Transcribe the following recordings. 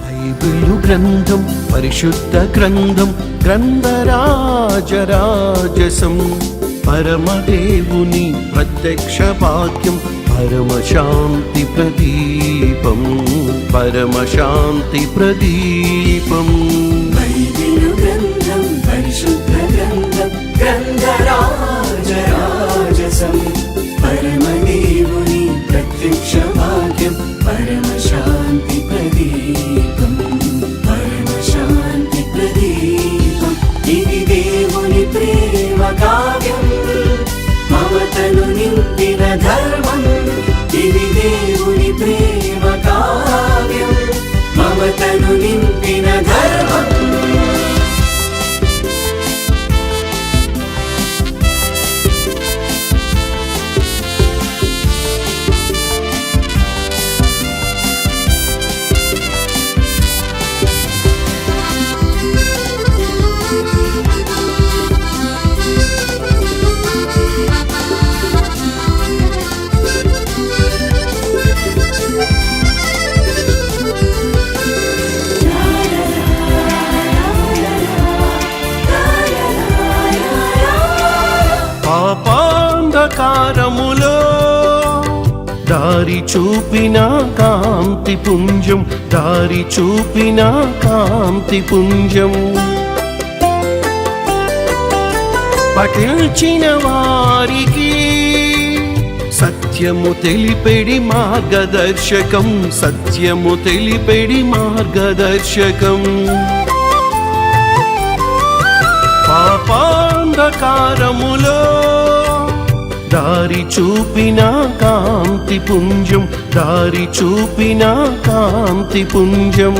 Bible గ్రంథం పరిశుద్ధ గ్రంథం గ్రంథరాజరాజసం పరమదేవుని ప్రత్యక్ష వాక్యం పరమశాంతి ప్రదీపం పరమశాంతి ప్రదీపం. బైబిలు గ్రంథం పరిశుద్ధ గ్రంథం గ్రంథరాజరాజసం పరమదేవుని ప్రత్యక్ష వాక్యం పరమశాంతి ప్రదీపం పరమశాంతి ప్రదీపం. ఇది దేవుని ప్రేమ కావ్యం మమతను నింపిన ధర్మం. ఇది దేవుని ప్రేమ కావ్యం మమతను నింపిన ధర్మం. పాపాంధకారములో దారి చూపిన కాంతి పుంజం దారి చూపిన కాంతి పుంజం. పఠించిన వారికి సత్యము తెలిపెడి మార్గదర్శకం సత్యము తెలిపెడి మార్గదర్శకం. పాపాంధకారములో దారి చూపిన కాంతి పుంజం దారి చూపిన కాంతి పుంజం.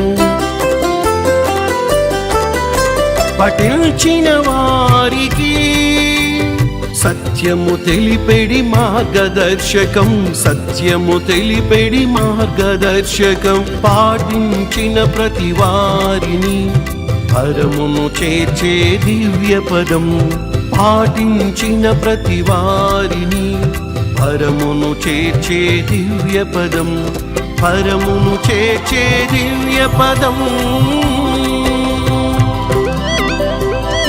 పఠించిన వారికి సత్యము తెలిపెడి మార్గదర్శకం సత్యము తెలిపెడి మార్గదర్శకం. పాటించిన ప్రతి వారిని పరమును చేర్చే దివ్య పదం. పాటించిన ప్రతి వారిని పరమును చేర్చే దివ్య పదం పరమును చేర్చే దివ్య పదం.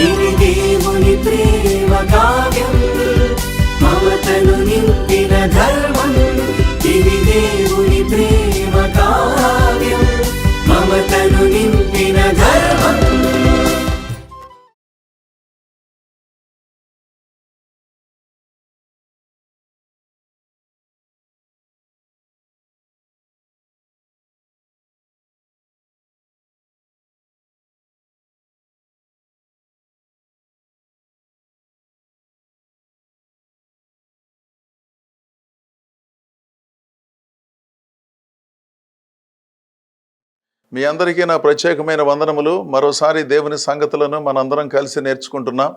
ఇది దేవుని ప్రేమ కావ్యం మమతను నింపిన ధర్మం. ఇది దేవుని ప్రేమ కావ్యం మమతను నింపిన ధర్మం. మీ అందరికీ నా ప్రత్యేకమైన వందనములు. మరోసారి దేవుని సంగతులను మనందరం కలిసి నేర్చుకుంటున్నాం.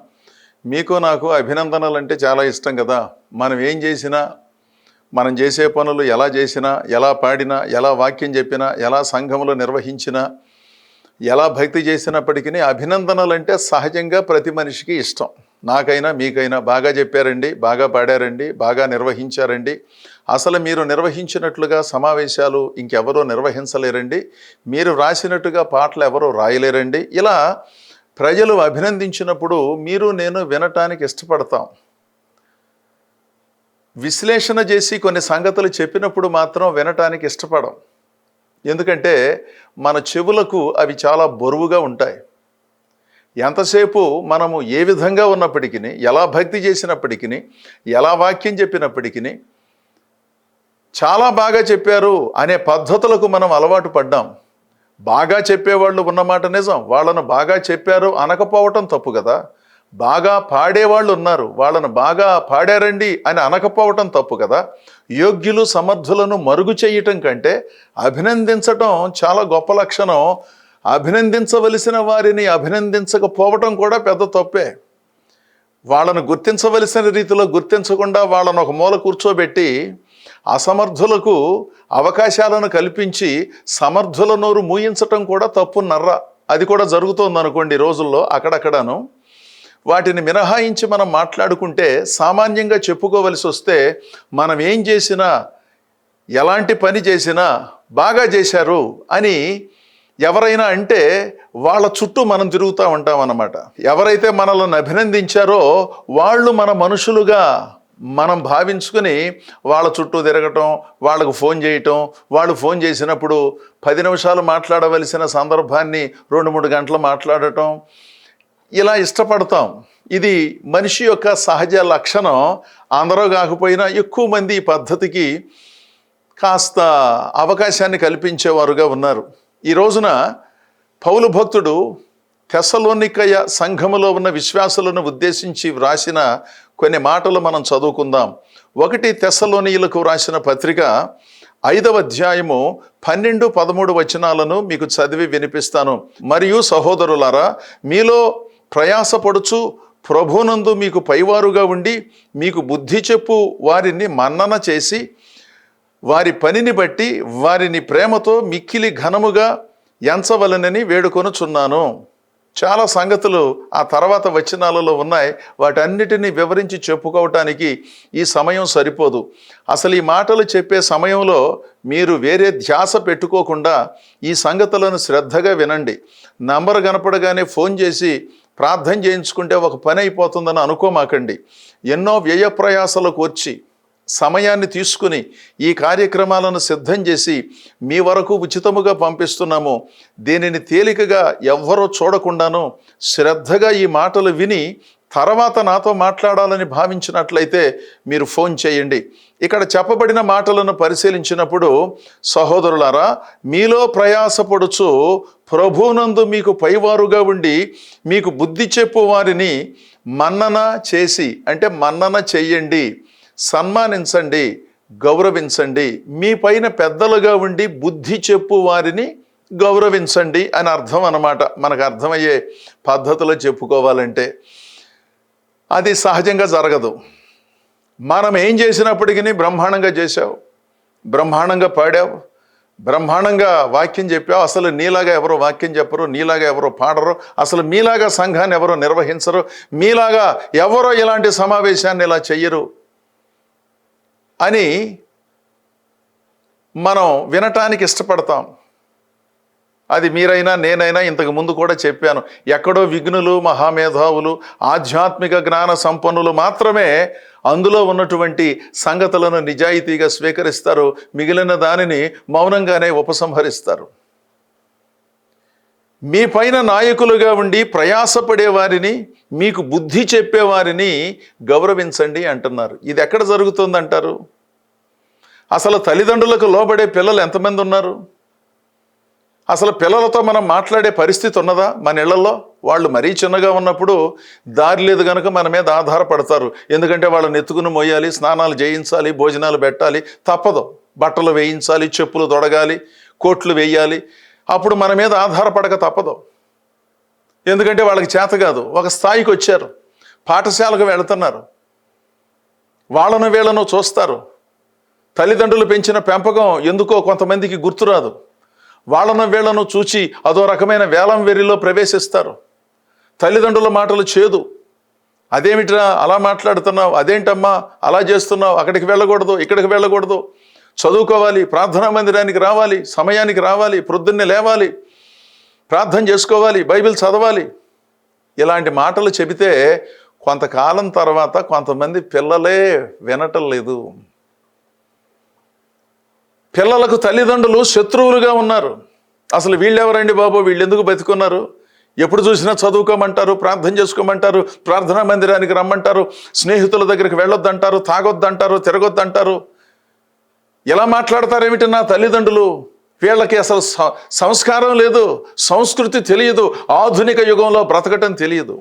మీకు నాకు అభినందనలు అంటే చాలా ఇష్టం కదా. మనం ఏం చేసినా, మనం చేసే పనులు ఎలా చేసినా, ఎలా పాడినా, ఎలా వాక్యం చెప్పినా, ఎలా సంఘములు నిర్వహించినా, ఎలా భక్తి చేసినప్పటికీ అభినందనలు అంటే సహజంగా ప్రతి మనిషికి ఇష్టం. నాకైనా మీకైనా బాగా చెప్పారండి, బాగా పాడారండి, బాగా నిర్వహించారండి, అసలు మీరు నిర్వహించినట్లుగా సమావేశాలు ఇంకెవరో నిర్వహించలేరండి, మీరు రాసినట్టుగా పాటలు ఎవరో రాయలేరండి. ఇలా ప్రజలు అభినందించినప్పుడు మీరు నేను వినటానికి ఇష్టపడతాం. విశ్లేషణ చేసి కొన్ని సంగతులు చెప్పినప్పుడు మాత్రం వినటానికి ఇష్టపడం. ఎందుకంటే మన చెవులకు అవి చాలా బరువుగా ఉంటాయి. ఎంతసేపు మనము ఏ విధంగా ఉన్నప్పటికీ, ఎలా భక్తి చేసినప్పటికీ, ఎలా వాక్యం చెప్పినప్పటికీ చాలా బాగా చెప్పారు అనే పద్ధతులకు మనం అలవాటు పడ్డాం. బాగా చెప్పేవాళ్ళు ఉన్నమాట నిజం, వాళ్ళను బాగా చెప్పారు అనకపోవటం తప్పు కదా. బాగా పాడేవాళ్ళు ఉన్నారు, వాళ్ళను బాగా పాడారండి అని అనకపోవటం తప్పు కదా. యోగ్యులు సమర్థులను మరుగు చేయటం కంటే అభినందించటం చాలా గొప్ప లక్షణం. అభినందించవలసిన వారిని అభినందించకపోవటం కూడా పెద్ద తప్పే. వాళ్ళను గుర్తించవలసిన రీతిలో గుర్తించకుండా వాళ్ళను ఒక మూల కూర్చోబెట్టి అసమర్థులకు అవకాశాలను కల్పించి సమర్థుల నోరు మూయించటం కూడా తప్పున్నర్ర. అది కూడా జరుగుతోంది అనుకోండి రోజుల్లో అక్కడక్కడను. వాటిని మినహాయించి మనం మాట్లాడుకుంటే, సామాన్యంగా చెప్పుకోవలసి వస్తే, మనం ఏం చేసినా ఎలాంటి పని చేసినా బాగా చేశారు అని ఎవరైనా అంటే వాళ్ళ చుట్టూ మనం తిరుగుతూ ఉంటాం అన్నమాట. ఎవరైతే మనల్ని అభినందించారో వాళ్ళు మన మనుషులుగా మనం భావించుకుని వాళ్ళ చుట్టూ తిరగటం, వాళ్ళకు ఫోన్ చేయటం, వాళ్ళు ఫోన్ చేసినప్పుడు 10 నిమిషాలు మాట్లాడవలసిన సందర్భాన్ని 2-3 గంటలు మాట్లాడటం, ఇలా ఇష్టపడతాం. ఇది మనిషి యొక్క సహజ లక్షణం. అందరూ కాకపోయినా ఎక్కువ మంది ఈ పద్ధతికి కాస్త అవకాశాన్ని కల్పించేవారుగా ఉన్నారు. ఈ రోజున పౌలు భక్తుడు తెస్సలోనికయ సంఘములో ఉన్న విశ్వాసులను ఉద్దేశించి వ్రాసిన కొన్ని మాటలు మనం చదువుకుందాం. 1 తెస్సలోనీయులకు వ్రాసిన పత్రిక 5వ అధ్యాయము 12-13 వచనాలను మీకు చదివి వినిపిస్తాను. మరియు సహోదరులారా, మీలో ప్రయాసపడుచు ప్రభునందు మీకు పైవారుగా ఉండి మీకు బుద్ధి చెప్పు వారిని మన్నన చేసి వారి పనిని బట్టి వారిని ప్రేమతో మిక్కిలి ఘనముగా ఎంచవలనని వేడుకొనుచున్నాను. చాలా సంగతులు ఆ తర్వాత వచనాలలో ఉన్నాయి. వాటన్నిటినీ వివరించి చెప్పుకోవటానికి ఈ సమయం సరిపోదు. అసలు ఈ మాటలు చెప్పే సమయంలో మీరు వేరే ధ్యాస పెట్టుకోకుండా ఈ సంగతులను శ్రద్ధగా వినండి. నంబర్ కనపడగానే ఫోన్ చేసి ప్రార్థన చేయించుకుంటే ఒక పని అయిపోతుందని అనుకోమాకండి. ఎన్నో వ్యయ ప్రయాసాలకు వచ్చి సమయాన్ని తీసుకుని ఈ కార్యక్రమాలను సిద్ధం చేసి మీ వరకు ఉచితముగా పంపిస్తున్నాము. దీనిని తేలికగా ఎవ్వరూ చూడకుండాను శ్రద్ధగా ఈ మాటలు విని తర్వాత నాతో మాట్లాడాలని భావించినట్లయితే మీరు ఫోన్ చేయండి. ఇక్కడ చెప్పబడిన మాటలను పరిశీలించినప్పుడు, సహోదరులారా, మీలో ప్రయాసపడుచు ప్రభువునందు మీకు పైవారుగా ఉండి మీకు బుద్ధి చెప్పు వారిని మన్నన చేసి, అంటే మన్నన చెయ్యండి, సన్మానించండి, గౌరవించండి. మీ పైన పెద్దలుగా ఉండి బుద్ధి చెప్పు వారిని గౌరవించండి అని అర్థం అన్నమాట. మనకు అర్థమయ్యే పద్ధతిలో చెప్పుకోవాలంటే అది సహజంగా జరగదు. మనం ఏం చేసినప్పటికీ బ్రహ్మాండంగా చేశావు, బ్రహ్మాండంగా పాడావు, బ్రహ్మాండంగా వాక్యం చెప్పావు, అసలు నీలాగా ఎవరో వాక్యం చెప్పరు, నీలాగా ఎవరో పాడరు, అసలు మీలాగా సంఘాన్ని ఎవరో నిర్వహించరు, మీలాగా ఎవరో ఇలాంటి సమావేశాన్ని ఇలా చెయ్యరు అని మనం వినటానికి ఇష్టపడతాం. అది మీరైనా నేనైనా ఇంతకు ముందు కూడా చెప్పాను. ఎక్కడో విఘ్నులు, మహామేధావులు, ఆధ్యాత్మిక జ్ఞాన సంపన్నులు మాత్రమే అందులో ఉన్నటువంటి సంగతులను నిజాయితీగా స్వీకరిస్తారు. మిగిలిన దానిని మౌనంగానే ఉపసంహరిస్తారు. మీ పైన నాయకులుగా ఉండి ప్రయాసపడే వారిని, మీకు బుద్ధి చెప్పేవారిని గౌరవించండి అంటున్నారు. ఇది ఎక్కడ జరుగుతుందంటారు? అసలు తల్లిదండ్రులకు లోబడే పిల్లలు ఎంతమంది ఉన్నారు? అసలు పిల్లలతో మనం మాట్లాడే పరిస్థితి ఉన్నదా మన ఇళ్లలో? వాళ్ళు మరీ చిన్నగా ఉన్నప్పుడు దారి లేదు కనుక మన మీద ఆధారపడతారు. ఎందుకంటే వాళ్ళని ఎత్తుకుని మోయాలి, స్నానాలు చేయించాలి, భోజనాలు పెట్టాలి, తప్పదు. బట్టలు వేయించాలి, చెప్పులు తొడగాలి, కోట్లు వేయాలి. అప్పుడు మన మీద ఆధారపడక తప్పదు. ఎందుకంటే వాళ్ళకి చేత కాదు. ఒక స్థాయికి వచ్చారు, పాఠశాలకు వెళుతున్నారు, వాళ్ళను వీళ్ళను చూస్తారు. తల్లిదండ్రులు పెంచిన పెంపకం ఎందుకో కొంతమందికి గుర్తురాదు. వాళ్ళను వీళ్ళను చూచి అదో రకమైన వేలం వెర్రిలో ప్రవేశిస్తారు. తల్లిదండ్రుల మాటలు చేదు. అదేమిట్రా అలా మాట్లాడుతున్నావు, అదేంటమ్మా అలా చేస్తున్నావు, అక్కడికి వెళ్ళకూడదు, ఇక్కడికి వెళ్ళకూడదు, చదువుకోవాలి, ప్రార్థనా మందిరానికి రావాలి, సమయానికి రావాలి, ప్రొద్దున్నే లేవాలి, ప్రార్థన చేసుకోవాలి, బైబిల్ చదవాలి. ఇలాంటి మాటలు చెబితే కొంతకాలం తర్వాత కొంతమంది పిల్లలే వినటం లేదు. పిల్లలకు తల్లిదండ్రులు శత్రువులుగా ఉన్నారు. అసలు వీళ్ళెవరండి బాబు, వీళ్ళు ఎందుకు బతికున్నారు? ఎప్పుడు చూసినా చదువుకోమంటారు, ప్రార్థన చేసుకోమంటారు, ప్రార్థనా మందిరానికి రమ్మంటారు, స్నేహితుల దగ్గరికి వెళ్ళొద్దంటారు, తాగొద్దంటారు, తిరగొద్దంటారు. ఎలా మాట్లాడతారేమిటి నా తల్లిదండ్రులు? వీళ్ళకి అసలు సంస్కారం లేదు, సంస్కృతి తెలియదు, ఆధునిక యుగంలో బ్రతకటం తెలియదు.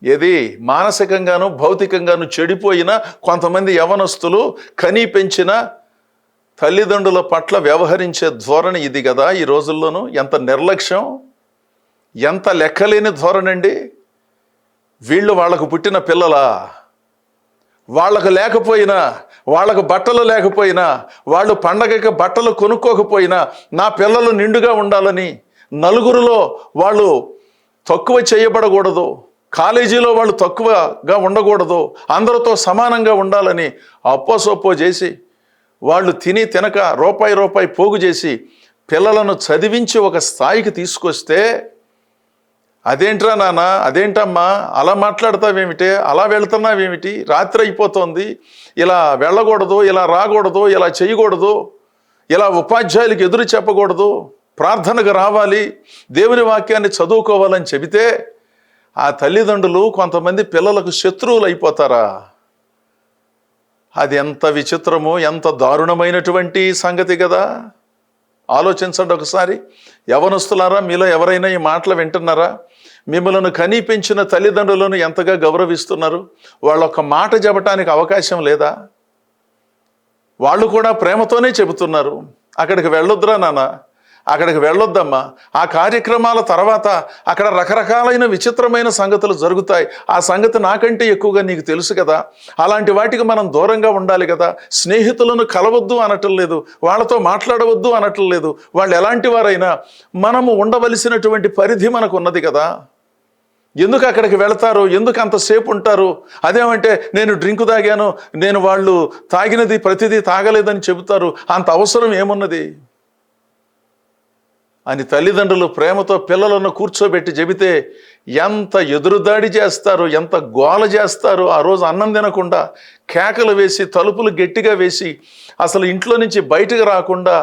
ఏది మానసికంగాను భౌతికంగాను చెడిపోయిన కొంతమంది యవనస్తులు కనీ పెంచిన తల్లిదండ్రుల పట్ల వ్యవహరించే ధోరణి ఇది కదా ఈ రోజుల్లోనూ. ఎంత నిర్లక్ష్యం, ఎంత లెక్కలేని ధోరణి అండి. వీళ్ళు వాళ్లకు పుట్టిన పిల్లలా? వాళ్లకు లేకపోయినా, వాళ్లకు బట్టలు లేకపోయినా, వాళ్ళు పండగకి బట్టలు కొనుక్కోకపోయినా నా పిల్లలు నిండుగా ఉండాలని, నలుగురిలో వాళ్ళు తక్కువ చేయబడకూడదు, కాలేజీలో వాళ్ళు తక్కువగా ఉండకూడదు, అందరితో సమానంగా ఉండాలని అప్పో సొప్పో చేసి వాళ్ళు తిని తినక రూపాయి పోగు చేసి పిల్లలను చదివించి ఒక స్థాయికి తీసుకొస్తే, అదేంట్రా నాన్న, అదేంటమ్మా అలా మాట్లాడతావేమిటి, అలా వెళ్తున్నావేమిటి, రాత్రి అయిపోతుంది, ఇలా వెళ్ళకూడదు, ఇలా రాకూడదు, ఇలా చేయకూడదు, ఇలా ఉపాధ్యాయులకు ఎదురు చెప్పకూడదు, ప్రార్థనకు రావాలి, దేవుని వాక్యాన్ని చదువుకోవాలని చెబితే ఆ తల్లిదండ్రులు కొంతమంది పిల్లలకు శత్రువులు అయిపోతారా? అది ఎంత విచిత్రమో, ఎంత దారుణమైనటువంటి సంగతి కదా. ఆలోచించండి ఒకసారి. యవనస్తులారా, మీలో ఎవరైనా ఈ మాటలు వింటున్నారా? మిమ్మల్ని కని పెంచిన తల్లిదండ్రులను ఎంతగా గౌరవిస్తున్నారు? వాళ్ళొక్క మాట చెప్పటానికి అవకాశం లేదా? వాళ్ళు కూడా ప్రేమతోనే చెబుతున్నారు, అక్కడికి వెళ్ళొద్దురా నాన్న, అక్కడికి వెళ్ళొద్దమ్మా. ఆ కార్యక్రమాల తర్వాత అక్కడ రకరకాలైన విచిత్రమైన సంగతులు జరుగుతాయి. ఆ సంగతి నాకంటే ఎక్కువగా నీకు తెలుసు కదా. అలాంటి వాటికి మనం దూరంగా ఉండాలి కదా. స్నేహితులను కలవద్దు అనటం లేదు, వాళ్ళతో మాట్లాడవద్దు అనటం లేదు. వాళ్ళు ఎలాంటి వారైనా మనము ఉండవలసినటువంటి పరిధి మనకు ఉన్నది కదా. ఎందుకు అక్కడికి వెళతారు? ఎందుకు అంతసేపు ఉంటారు? అదేమంటే నేను డ్రింకు తాగాను, నేను వాళ్ళు తాగినది ప్రతిదీ తాగలేదని చెబుతారు. అంత అవసరం ఏమున్నది అని తల్లిదండ్రులు ప్రేమతో పిల్లలను కూర్చోబెట్టి చెబితే ఎంత ఎదురుదాడి చేస్తారు, ఎంత గోల చేస్తారు. ఆ రోజు అన్నం తినకుండా కేకలు వేసి, తలుపులు గట్టిగా వేసి, అసలు ఇంట్లో నుంచి బయటకు రాకుండా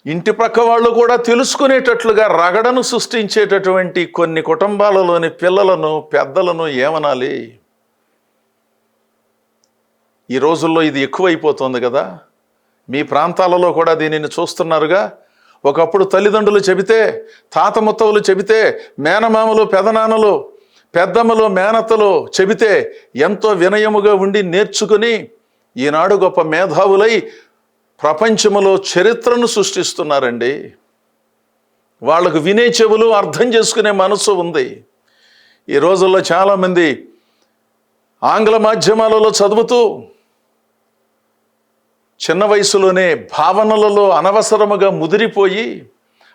ఇంటి పక్క వాళ్ళు కూడా తెలుసుకునేటట్లుగా రగడను సృష్టించేటటువంటి కొన్ని కుటుంబాలలోని పిల్లలను, పెద్దలను ఏమనాలి? ఈ రోజుల్లో ఇది ఎక్కువైపోతుంది కదా. మీ ప్రాంతాలలో కూడా దీనిని చూస్తున్నారుగా. ఒకప్పుడు తల్లిదండ్రులు చెబితే, తాత ముత్తవులు చెబితే, మేనమామలు, పెదనాన్నలు, పెద్దమ్మలు, మేనత్తలు చెబితే ఎంతో వినయముగా ఉండి నేర్చుకుని ఈనాడు గొప్ప మేధావులై ప్రపంచములో చరిత్రను సృష్టిస్తున్నారండి. వాళ్ళకు వినే చెవులు, అర్థం చేసుకునే మనసు ఉంది. ఈ రోజుల్లో చాలామంది ఆంగ్ల మాధ్యమాలలో చదువుతూ చిన్న వయసులోనే భావనలలో అనవసరముగా ముదిరిపోయి,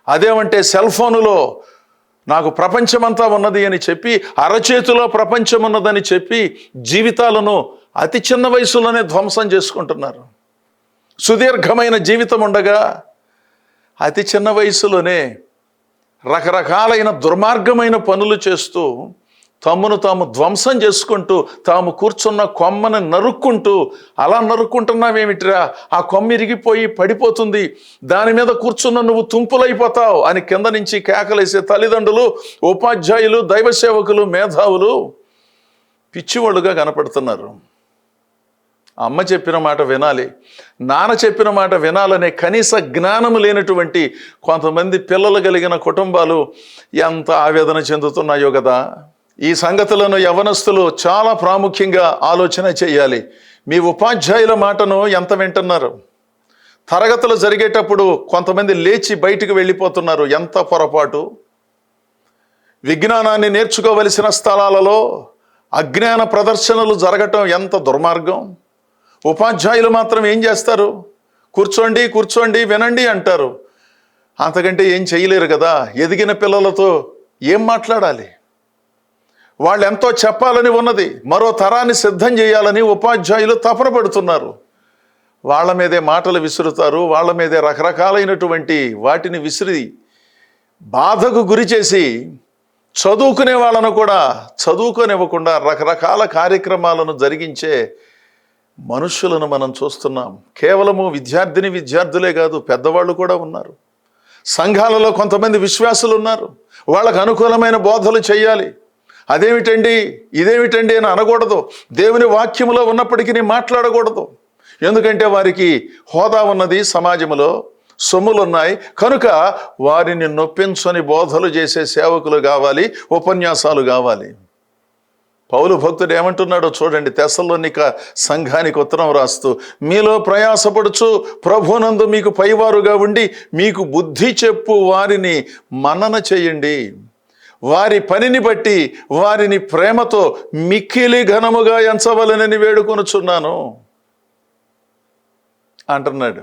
అదేమంటే సెల్ ఫోనులో నాకు ప్రపంచమంతా ఉన్నది అని చెప్పి, అరచేతిలో ప్రపంచం ఉన్నదని చెప్పి జీవితాలను అతి చిన్న వయసులోనే ధ్వంసం చేసుకుంటున్నారు. సుదీర్ఘమైన జీవితం ఉండగా అతి చిన్న వయసులోనే రకరకాలైన దుర్మార్గమైన పనులు చేస్తూ తమ్మును తాము ధ్వంసం చేసుకుంటూ, తాము కూర్చున్న కొమ్మను నరుక్కుంటూ, అలా నరుక్కుంటున్నావేమిటిరా, ఆ కొమ్మ ఇరిగిపోయి పడిపోతుంది, దాని మీద కూర్చున్న నువ్వు తుంపులైపోతావు అని కింద నుంచి కేకలేసే తల్లిదండ్రులు, ఉపాధ్యాయులు, దైవ సేవకులు, మేధావులు పిచ్చివాళ్ళుగా కనపడుతున్నారు. అమ్మ చెప్పిన మాట వినాలి, నాన్న చెప్పిన మాట వినాలనే కనీస జ్ఞానము లేనటువంటి కొంతమంది పిల్లలు కలిగిన కుటుంబాలు ఎంత ఆవేదన చెందుతున్నాయో కదా. ఈ సంగతులను యవనస్తులు చాలా ప్రాముఖ్యంగా ఆలోచన చేయాలి. మీ ఉపాధ్యాయుల మాటను ఎంత వింటున్నారు? తరగతులు జరిగేటప్పుడు కొంతమంది లేచి బయటికి వెళ్ళిపోతున్నారు, ఎంత పొరపాటు. విజ్ఞానాన్ని నేర్చుకోవలసిన స్థలాలలో అజ్ఞాన ప్రదర్శనలు జరగటం ఎంత దుర్మార్గం. ఉపాధ్యాయులు మాత్రం ఏం చేస్తారు? కూర్చోండి, కూర్చోండి, వినండి అంటారు. అంతకంటే ఏం చేయలేరు కదా. ఎదిగిన పిల్లలతో ఏం మాట్లాడాలి? వాళ్ళు ఎంతో చెప్పాలని ఉన్నది, మరో తరాన్ని సిద్ధం చేయాలని ఉపాధ్యాయులు తపన పడుతున్నారు. వాళ్ళ మీదే మాటలు విసురుతారు, వాళ్ళ మీదే రకరకాలైనటువంటి వాటిని విసిరి బాధకు గురి చేసి చదువుకునే వాళ్ళను కూడా చదువుకోనివ్వకుండా రకరకాల కార్యక్రమాలను జరిగించే మనుషులను మనం చూస్తున్నాం. కేవలము విద్యార్థులే కాదు, పెద్దవాళ్ళు కూడా ఉన్నారు. సంఘాలలో కొంతమంది విశ్వాసులు ఉన్నారు, వాళ్ళకు అనుకూలమైన బోధలు చేయాలి. అదేమిటండి, ఇదేమిటండి అని అనకూడదు. దేవుని వాక్యములో ఉన్నప్పటికీ మాట్లాడకూడదు. ఎందుకంటే వారికి హోదా ఉన్నది, సమాజంలో సొమ్ములు ఉన్నాయి కనుక వారిని నొప్పించని బోధలు చేసే సేవకులు కావాలి, ఉపన్యాసాలు కావాలి. పౌలు భక్తుడు ఏమంటున్నాడో చూడండి. తెస్సలోనిక సంఘానికి ఉత్తరం రాస్తూ, మీలో ప్రయాసపడుచు ప్రభునందు మీకు పైవారుగా ఉండి మీకు బుద్ధి చెప్పు వారిని మన్నన చేయండి. వారి పనిని బట్టి వారిని ప్రేమతో మిక్కిలి ఘనముగా ఎంచవలనని వేడుకొనుచున్నాను అంటున్నాడు.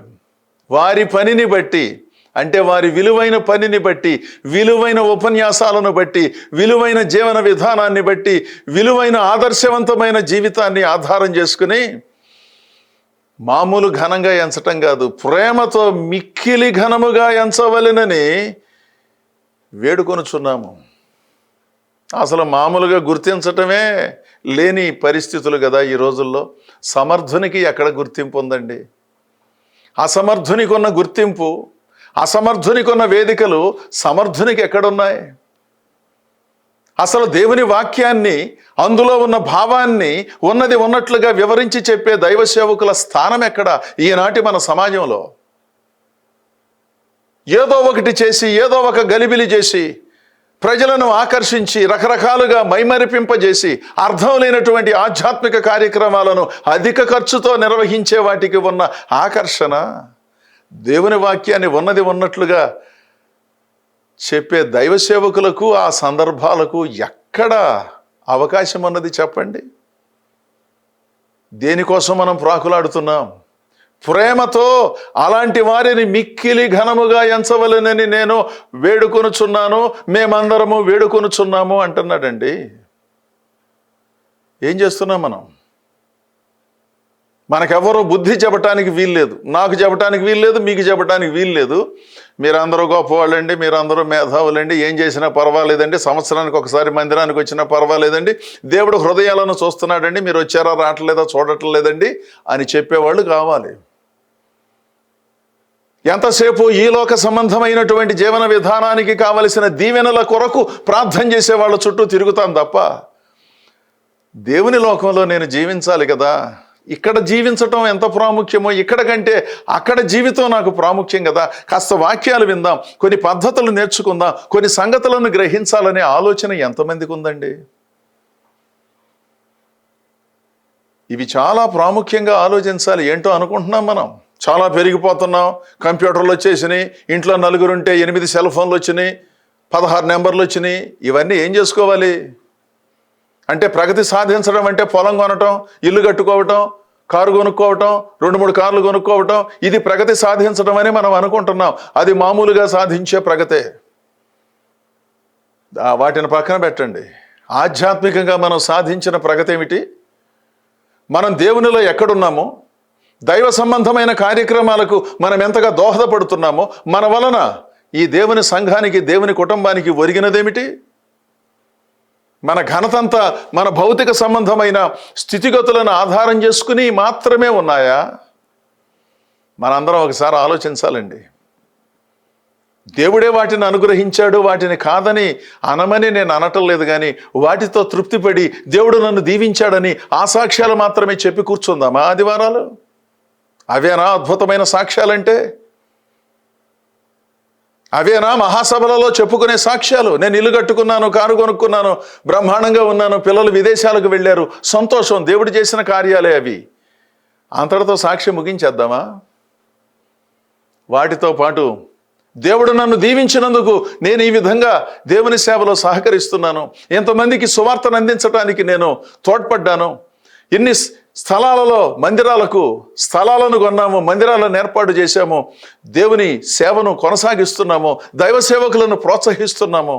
వారి పనిని బట్టి అంటే వారి విలువైన పనిని బట్టి, విలువైన ఉపన్యాసాలను బట్టి, విలువైన జీవన విధానాన్ని బట్టి, విలువైన ఆదర్శవంతమైన జీవితాన్ని ఆధారం చేసుకుని మామూలు ఘనంగా ఎంచటం కాదు, ప్రేమతో మిక్కిలి ఘనముగా ఎంచవలెనని వేడుకొనుచున్నాము. అసలు మామూలుగా గుర్తించటమే లేని పరిస్థితులు కదా ఈ రోజుల్లో. సమర్థునికి ఎక్కడ గుర్తింపు ఉందండి? అసమర్థునికి ఉన్న గుర్తింపు, అసమర్థునికి ఉన్న వేదికలు సమర్థునికి ఎక్కడున్నాయి? అసలు దేవుని వాక్యాన్ని, అందులో ఉన్న భావాన్ని ఉన్నది ఉన్నట్లుగా వివరించి చెప్పే దైవ సేవకుల స్థానం ఎక్కడ ఈనాటి మన సమాజంలో? ఏదో ఒకటి చేసి, ఏదో ఒక గలిబిలి చేసి, ప్రజలను ఆకర్షించి, రకరకాలుగా మైమరిపింపజేసి, అర్థం లేనటువంటి ఆధ్యాత్మిక కార్యక్రమాలను అధిక ఖర్చుతో నిర్వహించే వాటికి ఉన్న ఆకర్షణ, దేవుని వాక్యాన్ని ఉన్నది ఉన్నట్లుగా చెప్పే దైవ సేవకులకు ఆ సందర్భాలకు ఎక్కడ అవకాశం ఉన్నది చెప్పండి? దేనికోసం మనం ప్రాకులాడుతున్నాం? ప్రేమతో అలాంటి వారిని మిక్కిలి ఘనముగా ఎంచవలెనని నేను వేడుకొనుచున్నాను, మేమందరము వేడుకొనుచున్నాము అంటున్నాడండి. ఏం చేస్తున్నాం మనం? మనకెవరో బుద్ధి చెప్పటానికి వీల్లేదు, నాకు చెప్పటానికి వీల్లేదు, మీకు చెప్పటానికి వీల్లేదు. మీరందరూ గొప్పవాళ్ళండి, మీరందరూ మేధావులండి, ఏం చేసినా పర్వాలేదండి, సంవత్సరానికి ఒకసారి మందిరానికి వచ్చినా పర్వాలేదండి, దేవుడు హృదయాలను చూస్తున్నాడండి, మీరు వచ్చారా రావట్లేదా చూడట్లేదండి అని చెప్పేవాళ్ళు కావాలి. ఎంతసేపు ఈ లోక సంబంధమైనటువంటి జీవన విధానానికి కావలసిన దీవెనల కొరకు ప్రార్థన చేసే వాళ్ళ చుట్టూ తిరుగుతాం తప్ప, దేవుని లోకంలో నేను జీవించాలి కదా, ఇక్కడ జీవించటం ఎంత ప్రాముఖ్యమో, ఇక్కడ కంటే అక్కడ జీవితం నాకు ప్రాముఖ్యం కదా, కాస్త వాక్యాలు విందాం, కొన్ని పద్ధతులు నేర్చుకుందాం, కొన్ని సంగతులను గ్రహించాలనే ఆలోచన ఎంతమందికి ఉందండి? ఇవి చాలా ప్రాముఖ్యంగా ఆలోచించాలి. ఏంటో అనుకుంటున్నాం మనం, చాలా పెరిగిపోతున్నాం, కంప్యూటర్లు వచ్చేసినాయి, ఇంట్లో నలుగురుంటే 8 సెల్ ఫోన్లు వచ్చినాయి, 16 నెంబర్లు వచ్చినాయి. ఇవన్నీ ఏం చేసుకోవాలి అంటే, ప్రగతి సాధించడం అంటే పొలం కొనటం, ఇల్లు కట్టుకోవటం, కారు కొనుక్కోవటం, 2-3 కార్లు కొనుక్కోవటం, ఇది ప్రగతి సాధించడం అని మనం అనుకుంటున్నాం. అది మామూలుగా సాధించే ప్రగతే. వాటిని పక్కన పెట్టండి. ఆధ్యాత్మికంగా మనం సాధించిన ప్రగతి ఏమిటి? మనం దేవునిలో ఎక్కడున్నామో, దైవ సంబంధమైన కార్యక్రమాలకు మనం ఎంతగా దోహదపడుతున్నామో, మన వలన ఈ దేవుని సంఘానికి, దేవుని కుటుంబానికి ఒరిగినదేమిటి? మన ఘనతంతా మన భౌతిక సంబంధమైన స్థితిగతులను ఆధారం చేసుకుని మాత్రమే ఉన్నాయా? మనందరం ఒకసారి ఆలోచించాలండి. దేవుడే వాటిని అనుగ్రహించాడు, వాటిని కాదని అనమని నేను అనటం లేదు, కానీ వాటితో తృప్తిపడి దేవుడు నన్ను దీవించాడని ఆ సాక్ష్యాలు మాత్రమే చెప్పి కూర్చుందామా ఆదివారాలు? అవేనా అద్భుతమైన సాక్ష్యాలంటే? అవేనా మహాసభలలో చెప్పుకునే సాక్ష్యాలు? నేను ఇల్లు కట్టుకున్నాను, కారు కొనుక్కున్నాను, బ్రహ్మాండంగా ఉన్నాను, పిల్లలు విదేశాలకు వెళ్ళారు, సంతోషం, దేవుడు చేసిన కార్యాలే అవి. అంతటితో సాక్ష్యం ముగించేద్దామా? వాటితో పాటు దేవుడు నన్ను దీవించినందుకు నేను ఈ విధంగా దేవుని సేవలో సహకరిస్తున్నాను, ఎంతమందికి సువార్తను అందించడానికి నేను తోడ్పడ్డాను, ఇన్ని స్థలాలలో మందిరాలకు స్థలాలను కొన్నాము, మందిరాలను ఏర్పాటు చేశాము, దేవుని సేవను కొనసాగిస్తున్నాము, దైవ సేవకులను ప్రోత్సహిస్తున్నాము.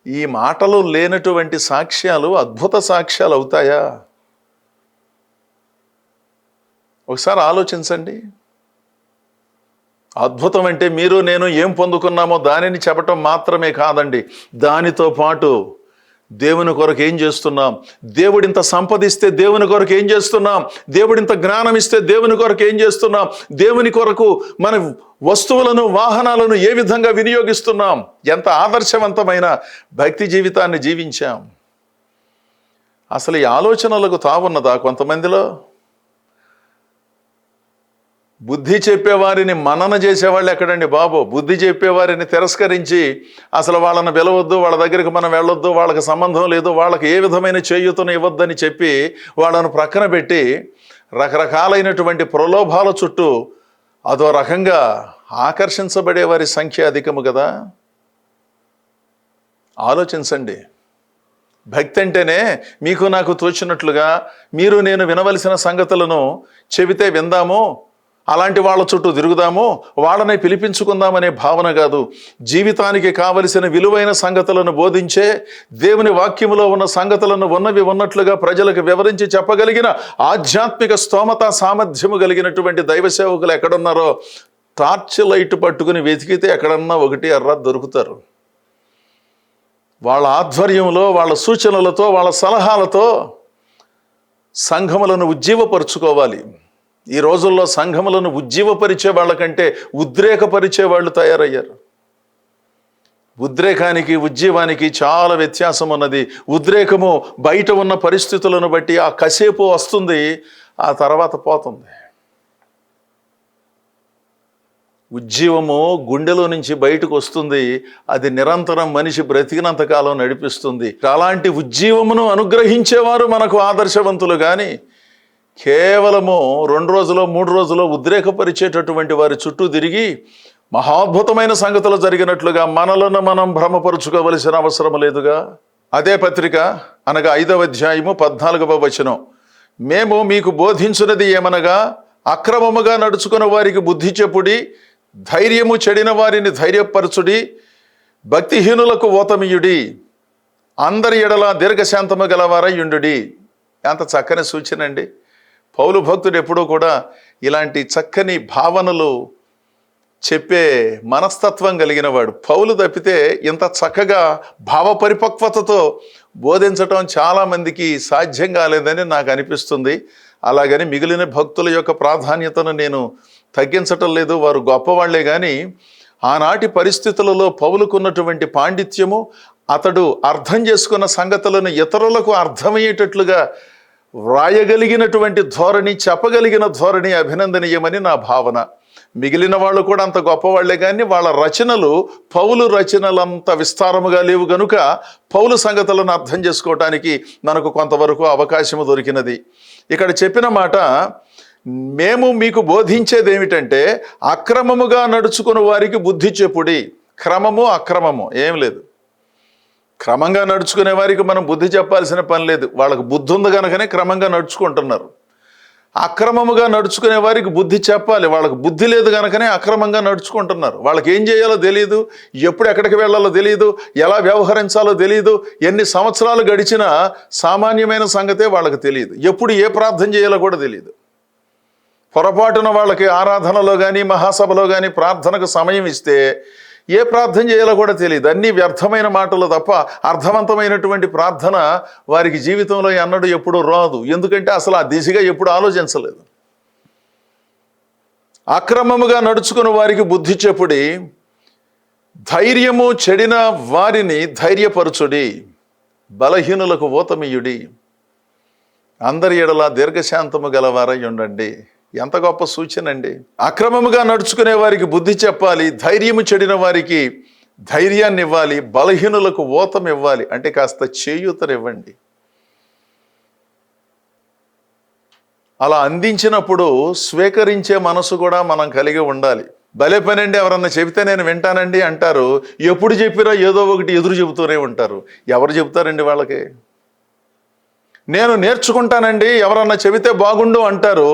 ఈ మాటలు లేనటువంటి సాక్ష్యాలు అద్భుత సాక్ష్యాలు అవుతాయా? ఒకసారి ఆలోచించండి. అద్భుతం అంటే మీరు నేను ఏం పొందుకున్నామో దానిని చెప్పటం మాత్రమే కాదండి, దానితో పాటు దేవుని కొరకు ఏం చేస్తున్నాం, దేవుడింత సంపదిస్తే దేవుని కొరకు ఏం చేస్తున్నాం, దేవుడింత జ్ఞానం ఇస్తే దేవుని కొరకు ఏం చేస్తున్నాం, దేవుని కొరకు మన వస్తువులను, వాహనాలను ఏ విధంగా వినియోగిస్తున్నాం, ఎంత ఆదర్శవంతమైన భక్తి జీవితాన్ని జీవించాం. అసలు ఈ ఆలోచనలకు తావున్నదా కొంతమందిలో? బుద్ధి చెప్పేవారిని మనన చేసేవాళ్ళు ఎక్కడండి బాబు? బుద్ధి చెప్పేవారిని తిరస్కరించి అసలు వాళ్ళని పిలవద్దు, వాళ్ళ దగ్గరికి మనం వెళ్ళొద్దు, వాళ్ళకి సంబంధం లేదు, వాళ్ళకి ఏ విధమైన చేయూతను ఇవ్వద్దని చెప్పి వాళ్ళను ప్రక్కన పెట్టి రకరకాలైనటువంటి ప్రలోభాల చుట్టూ అదో రకంగా ఆకర్షించబడే వారి సంఖ్య అధికము కదా. ఆలోచించండి. భక్తి అంటేనే మీకు నాకు తోచినట్లుగా మీరు నేను వినవలసిన సంగతులను చెబితే విందాము, అలాంటి వాళ్ళ చుట్టూ తిరుగుదాము, వాళ్ళని పిలిపించుకుందామనే భావన కాదు. జీవితానికి కావలసిన విలువైన సంగతులను బోధించే, దేవుని వాక్యములో ఉన్న సంగతులను ఉన్నవి ఉన్నట్లుగా ప్రజలకు వివరించి చెప్పగలిగిన ఆధ్యాత్మిక స్తోమత సామర్థ్యము కలిగినటువంటి దైవ సేవకులు ఎక్కడున్నారో టార్చ్ లైట్ పట్టుకుని వెతికితే ఎక్కడన్నా ఒకటి ఎర్ర దొరుకుతారు. వాళ్ళ ఆధ్వర్యంలో, వాళ్ళ సూచనలతో, వాళ్ళ సలహాలతో సంఘములను ఉజ్జీవపరుచుకోవాలి. ఈ రోజుల్లో సంఘములను ఉజ్జీవపరిచే వాళ్ళకంటే ఉద్రేకపరిచే వాళ్ళు తయారయ్యారు. ఉద్రేకానికి ఉజ్జీవానికి చాలా వ్యత్యాసం ఉన్నది. ఉద్రేకము బయట ఉన్న పరిస్థితులను బట్టి ఆ కసేపు వస్తుంది, ఆ తర్వాత పోతుంది. ఉజ్జీవము గుండెలో నుంచి బయటకు వస్తుంది, అది నిరంతరం మనిషి బ్రతికినంతకాలం నడిపిస్తుంది. అలాంటి ఉజ్జీవమును అనుగ్రహించేవారు మనకు ఆదర్శవంతులు. కానీ కేవలము 2 రోజులో 3 రోజులో ఉద్రేకపరిచేటటువంటి వారి చుట్టూ తిరిగి మహాద్భుతమైన సంగతులు జరిగినట్లుగా మనలను మనం భ్రమపరుచుకోవలసిన అవసరం లేదుగా. అదే పత్రిక అనగా 5వ అధ్యాయము 14వ వచనం, మేము మీకు బోధించున్నది ఏమనగా అక్రమముగా నడుచుకున్న వారికి బుద్ధి చెప్పుడి, ధైర్యము చెడిన వారిని ధైర్యపరచుడి, భక్తిహీనులకు ఓతమియుడి, అందరి ఎడల దీర్ఘశాంతము గలవారయుండుడి. ఎంత చక్కని సూచన అండి. పౌలు భక్తుడు ఎప్పుడూ కూడా ఇలాంటి చక్కని భావనలు చెప్పే మనస్తత్వం కలిగిన వాడు. పౌలు తప్పితే ఇంత చక్కగా భావపరిపక్వతతో బోధించటం చాలామందికి సాధ్యం కాలేదని నాకు అనిపిస్తుంది. అలాగని మిగిలిన భక్తుల యొక్క ప్రాధాన్యతను నేను తగ్గించటం లేదు, వారు గొప్పవాళ్లే. కానీ ఆనాటి పరిస్థితులలో పౌలుకున్నటువంటి పాండిత్యము, అతడు అర్థం చేసుకున్న సంగతులను ఇతరులకు అర్థమయ్యేటట్లుగా వ్రాయగలిగినటువంటి ధోరణి, చెప్పగలిగిన ధోరణి అభినందనీయమని నా భావన. మిగిలిన వాళ్ళు కూడా అంత గొప్పవాళ్లే, కానీ వాళ్ళ రచనలు పౌలు రచనలంత విస్తారముగా లేవు గనుక పౌలు సంగతులను అర్థం చేసుకోవటానికి మనకు కొంతవరకు అవకాశము దొరికినది. ఇక్కడ చెప్పిన మాట, మేము మీకు బోధించేది ఏమిటంటే అక్రమముగా నడుచుకున్న వారికి బుద్ధి చెప్పుడి. క్రమము అక్రమము ఏం లేదు. క్రమంగా నడుచుకునే వారికి మనం బుద్ధి చెప్పాల్సిన పని లేదు, వాళ్ళకు బుద్ధి ఉంది కనుకనే క్రమంగా నడుచుకుంటున్నారు. అక్రమముగా నడుచుకునే వారికి బుద్ధి చెప్పాలి, వాళ్ళకు బుద్ధి లేదు కనుకనే అక్రమంగా నడుచుకుంటున్నారు. వాళ్ళకి ఏం చేయాలో తెలియదు, ఎప్పుడు ఎక్కడికి వెళ్ళాలో తెలియదు, ఎలా వ్యవహరించాలో తెలియదు. ఎన్ని సంవత్సరాలు గడిచినా సామాన్యమైన సంగతే వాళ్ళకి తెలియదు, ఎప్పుడు ఏ ప్రార్థన చేయాలో కూడా తెలియదు. పొరపాటున వాళ్ళకి ఆరాధనలో కానీ మహాసభలో కానీ ప్రార్థనకు సమయం ఇస్తే ఏ ప్రార్థన చేయాలో కూడా తెలియదు. అన్నీ వ్యర్థమైన మాటలు తప్ప అర్థవంతమైనటువంటి ప్రార్థన వారికి జీవితంలో అన్నడు ఎప్పుడూ రాదు. ఎందుకంటే అసలు ఆ దిశగా ఎప్పుడు ఆలోచించలేదు. అక్రమముగా నడుచుకున్న వారికి బుద్ధి చెప్పుడి, ధైర్యము చెడిన వారిని ధైర్యపరచుడి, బలహీనులకు ఓతమియుడి, అందరి ఎడల దీర్ఘశాంతము గలవారై ఉండండి. ఎంత గొప్ప సూచన అండి. అక్రమముగా నడుచుకునే వారికి బుద్ధి చెప్పాలి, ధైర్యము చెడిన వారికి ధైర్యాన్ని ఇవ్వాలి, బలహీనులకు ఓతం ఇవ్వాలి, అంటే కాస్త చేయూతనివ్వండి. అలా అందించినప్పుడు స్వీకరించే మనసు కూడా మనం కలిగి ఉండాలి. భలే పనండి, ఎవరన్నా చెబితే నేను వింటానండి అంటారు, ఎప్పుడు చెప్పినా ఏదో ఒకటి ఎదురు చెబుతూనే ఉంటారు. ఎవరు చెబుతారండి వాళ్ళకి? నేను నేర్చుకుంటానండి, ఎవరన్నా చెబితే బాగుండు అంటారు.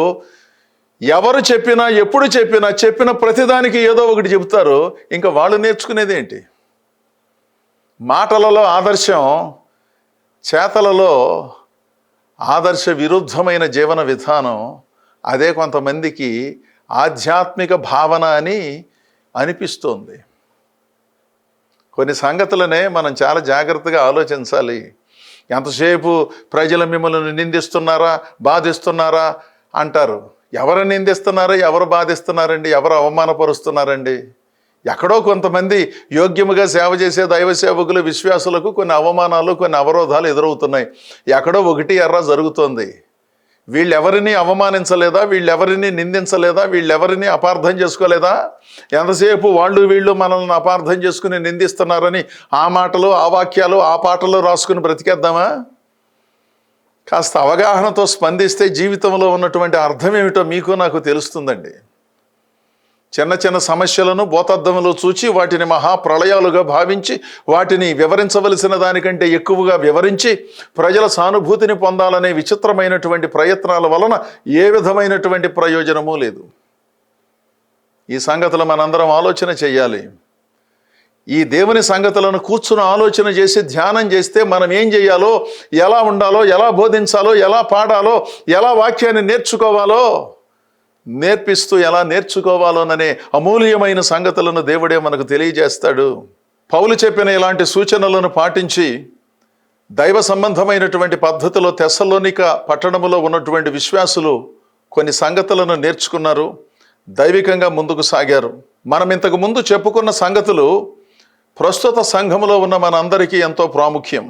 ఎవరు చెప్పినా ఎప్పుడు చెప్పినా చెప్పిన ప్రతిదానికి ఏదో ఒకటి చెబుతారు. ఇంకా వాళ్ళు నేర్చుకునేది ఏంటి? మాటలలో ఆదర్శం, చేతలలో ఆదర్శ విరుద్ధమైన జీవన విధానం. అదే కొంతమందికి ఆధ్యాత్మిక భావన అని అనిపిస్తోంది. కొన్ని సంగతులనే మనం చాలా జాగ్రత్తగా ఆలోచించాలి. ఎంతసేపు ప్రజలు మిమ్మల్ని నిందిస్తున్నారా, బాధిస్తున్నారా అంటారు. ఎవరు నిందిస్తున్నారో, ఎవరు బాధిస్తున్నారండి, ఎవరు అవమానపరుస్తున్నారండి? ఎక్కడో కొంతమంది యోగ్యముగా సేవ చేసే దైవ సేవకులు, విశ్వాసులకు కొన్ని అవమానాలు, కొన్ని అవరోధాలు ఎదురవుతున్నాయి. ఎక్కడో ఒకటి ఎర్ర జరుగుతోంది. వీళ్ళెవరిని అవమానించలేదా, వీళ్ళెవరిని నిందించలేదా, వీళ్ళెవరిని అపార్థం చేసుకోలేదా? ఎంతసేపు వాళ్ళు వీళ్ళు మనల్ని అపార్థం చేసుకుని నిందిస్తున్నారని ఆ మాటలు, ఆ వాక్యాలు, ఆ పాటలు రాసుకుని బ్రతికేద్దామా? కాస్త అవగాహనతో స్పందిస్తే జీవితంలో ఉన్నటువంటి అర్థం ఏమిటో మీకు నాకు తెలుస్తుందండి. చిన్న చిన్న సమస్యలను భూతద్దములో చూచి వాటిని మహాప్రళయాలుగా భావించి వాటిని వివరించవలసిన దానికంటే ఎక్కువగా వివరించి ప్రజల సానుభూతిని పొందాలనే విచిత్రమైనటువంటి ప్రయత్నాల వలన ఏ విధమైనటువంటి ప్రయోజనమూ లేదు. ఈ సంగతులు మనందరం ఆలోచన చేయాలి. ఈ దేవుని సంగతులను కూర్చుని ఆలోచన చేసి ధ్యానం చేస్తే మనం ఏం చేయాలో, ఎలా ఉండాలో, ఎలా బోధించాలో, ఎలా పాడాలో, ఎలా వాక్యాన్ని నేర్చుకోవాలో, నేర్పిస్తూ ఎలా నేర్చుకోవాలోననే అమూల్యమైన సంగతులను దేవుడే మనకు తెలియజేస్తాడు. పౌలు చెప్పిన ఇలాంటి సూచనలను పాటించి దైవ సంబంధమైనటువంటి పద్ధతిలో తెస్సలోనిక పట్టణములో ఉన్నటువంటి విశ్వాసులు కొన్ని సంగతులను నేర్చుకున్నారు, దైవికంగా ముందుకు సాగారు. మనం ఇంతకు ముందు చెప్పుకున్న సంగతులు ప్రస్తుత సంఘములో ఉన్న మనందరికీ ఎంతో ప్రాముఖ్యం.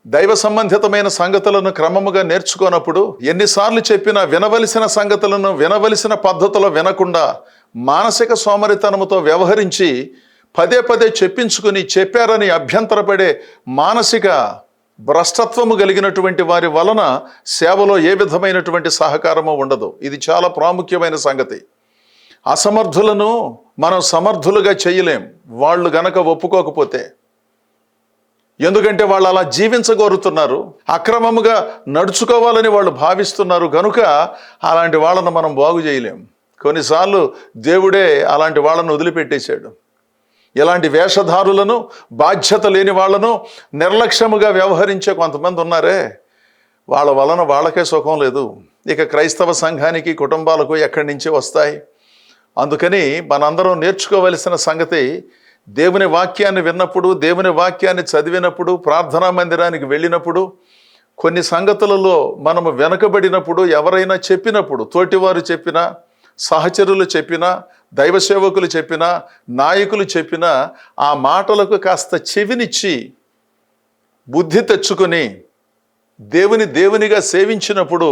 దైవ సంబంధితమైన సంగతులను క్రమముగా నేర్చుకోనప్పుడు ఎన్నిసార్లు చెప్పినా వినవలసిన సంగతులను వినవలసిన పద్ధతిలో వినకుండా మానసిక సోమరితనముతో వ్యవహరించి పదే పదే చెప్పించుకుని చెప్పారని అభ్యంతరపడే మానసిక భ్రష్టత్వము కలిగినటువంటి వారి వలన సేవలో ఏ విధమైనటువంటి సహకారము ఉండదు. ఇది చాలా ప్రాముఖ్యమైన సంగతి. అసమర్థులను మనం సమర్థులుగా చేయలేం, వాళ్ళు గనక ఒప్పుకోకపోతే. ఎందుకంటే వాళ్ళు అలా జీవించగోరుతున్నారు, అక్రమముగా నడుచుకోవాలని వాళ్ళు భావిస్తున్నారు కనుక అలాంటి వాళ్ళను మనం బాగు చేయలేం. కొన్నిసార్లు దేవుడే అలాంటి వాళ్ళను వదిలిపెట్టేశాడు. ఇలాంటి వేషధారులను, బాధ్యత లేని వాళ్ళను, నిర్లక్ష్యముగా వ్యవహరించే కొంతమంది ఉన్నారే, వాళ్ళ వలన వాళ్ళకే సుఖం లేదు. ఇక క్రైస్తవ సంఘానికి, కుటుంబాలకు ఎక్కడి నుంచి వస్తాయి? అందుకని మనందరం నేర్చుకోవలసిన సంగతి, దేవుని వాక్యాన్ని విన్నప్పుడు, దేవుని వాక్యాన్ని చదివినప్పుడు, ప్రార్థనా మందిరానికి వెళ్ళినప్పుడు, కొన్ని సంగతులలో మనము వెనకబడినప్పుడు, ఎవరైనా చెప్పినప్పుడు, తోటివారు చెప్పినా, సహచరులు చెప్పినా, దైవ సేవకులు చెప్పినా, నాయకులు చెప్పినా, ఆ మాటలకు కాస్త చెవినిచ్చి బుద్ధి తెచ్చుకొని దేవునిగా సేవించినప్పుడు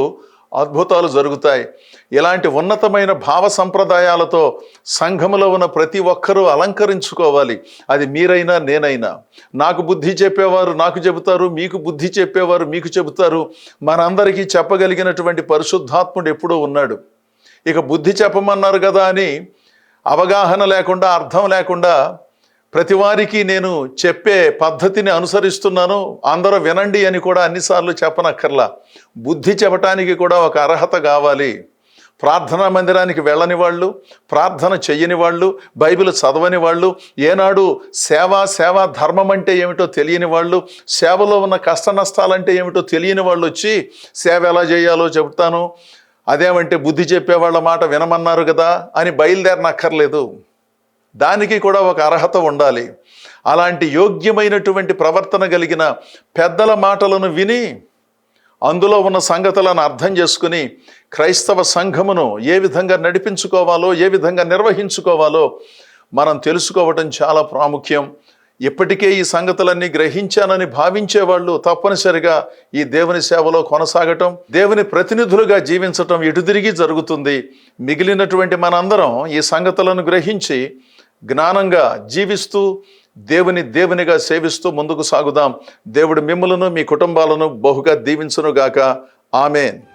అద్భుతాలు జరుగుతాయి. ఇలాంటి ఉన్నతమైన భావ సంప్రదాయాలతో సంఘములో ఉన్న ప్రతి ఒక్కరూ అలంకరించుకోవాలి. అది మీరైనా నేనైనా. నాకు బుద్ధి చెప్పేవారు నాకు చెబుతారు, మీకు బుద్ధి చెప్పేవారు మీకు చెబుతారు. మనందరికీ చెప్పగలిగినటువంటి పరిశుద్ధాత్ముడు ఎప్పుడూ ఉన్నాడు. ఇక బుద్ధి చెప్పమన్నారు కదా అని అవగాహన లేకుండా, అర్థం లేకుండా ప్రతివారికి నేను చెప్పే పద్ధతిని అనుసరిస్తున్నాను, అందరూ వినండి అని కూడా అన్నిసార్లు చెప్పనక్కర్లా. బుద్ధి చెప్పటానికి కూడా ఒక అర్హత కావాలి. ప్రార్థనా మందిరానికి వెళ్ళని వాళ్ళు, ప్రార్థన చెయ్యని వాళ్ళు, బైబిల్ చదవని వాళ్ళు, ఏనాడు సేవా ధర్మం అంటే ఏమిటో తెలియని వాళ్ళు, సేవలో ఉన్న కష్ట నష్టాలంటే ఏమిటో తెలియని వాళ్ళు వచ్చి సేవ ఎలా చేయాలో చెబుతాను, అదేమంటే బుద్ధి చెప్పేవాళ్ళ మాట వినమన్నారు కదా అని బయలుదేరనక్కర్లేదు. దానికి కూడా ఒక అర్హత ఉండాలి. అలాంటి యోగ్యమైనటువంటి ప్రవర్తన కలిగిన పెద్దల మాటలను విని అందులో ఉన్న సంగతులను అర్థం చేసుకుని క్రైస్తవ సంఘమును ఏ విధంగా నడిపించుకోవాలో, ఏ విధంగా నిర్వహించుకోవాలో మనం తెలుసుకోవటం చాలా ప్రాముఖ్యం. ఇప్పటికే ఈ సంగతులన్నీ గ్రహించానని భావించేవాళ్ళు తప్పనిసరిగా ఈ దేవుని సేవలో కొనసాగటం, దేవుని ప్రతినిధులుగా జీవించటం ఎటుదిరిగి జరుగుతుంది. మిగిలినటువంటి మనందరం ఈ సంగతులను గ్రహించి జ్ఞానంగా జీవిస్తూ దేవునిగా సేవిస్తూ ముందుకు సాగుదాం. దేవుడు మిమ్మలను, మీ కుటుంబాలను బహుగా దీవించునుగాక. ఆమేన్.